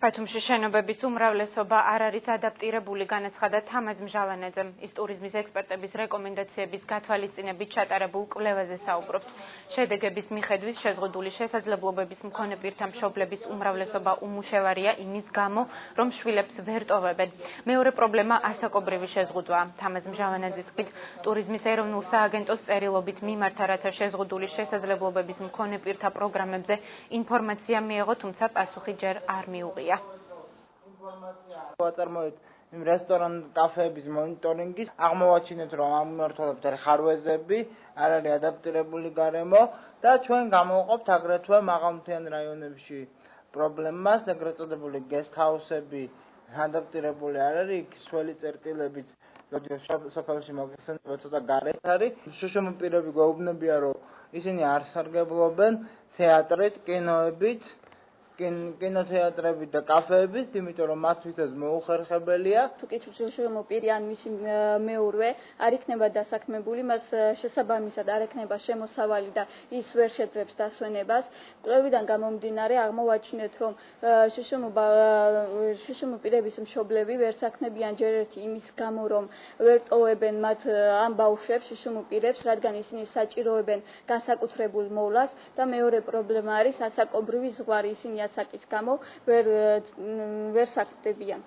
ბათუმში შენობების უმრავლესობა არ არის ადაპტირებული, განაცხადა თამაზ მჟავანაძემ. ის ტურიზმის ექსპერტების რეკომენდაციების გათვალისწინებით ჩატარებულ კვლევაზე საუბრობს. შედეგების მიხედვით შეზღუდული შესაძლებლობების მქონე პირთა მშობლების უმრავლესობა უმუშევარია იმის გამო, რომ შვილებს ვერ ტოვებენ. მეორე პრობლემა ასაკობრივი შეზღუდვაა. თამაზ მჟავანაძის თქმით, ტურიზმის ეროვნულ სააგენტოს წერილობით მიმართა, რათა შეზღუდული შესაძლებლობების მქონე პირთა პროგრამებზე ინფორმაცია მიეღო, თუმცა პასუხი ჯერ არ მიუღია. ვაწარმოებთ იმ რესტორან კაფეების მონიტორინგის, აღმოვაჩინეთ, რომ ამ მიმართულებით არის ხარვეზები, არ არის ადაპტირებული გარემო და ჩვენ გამოვყოფთ აგრეთვე მაღალმთიან რაიონებში პრობლემას, ეგრეთ წოდებული guest house-ები ადაპტირებული არ არის, იქ სველი წერტილებიც სოფელში მოგხსენება ცოტა გარეთ არის. შუშუმ პირები გვეუბნებიან, რომ ისინი არ სარგებლობენ თეატრით, კინოებით, კინოთეატრებით და კაფეებით, იმიტომ რომ მათთვის მოუხერხებელია. თუ კი შუშუმ პირი ან მისი მეურვე არ იქნება დასაქმებული, მას შესაბამისად არ ექნება შემოსავალი და ის ვერ შეძლებს დასვენებას. კვლევიდან გამომდინარე აღმოვაჩინეთ, რომ შუშუმ პირების მშობლები ვერ საქმებიან ჯერ ერთი იმის გამო, რომ ვერ ტოვებენ მათ ამ ბავშვებს, შუშუმ პირებს, რადგან ისინი საჭიროებენ განსაკუთრებულ მოვლას და მეორე პრობლემა არის ასაკობრივი ზღვარი, ისინი ასაკის გამო ვერ საქმდებიან.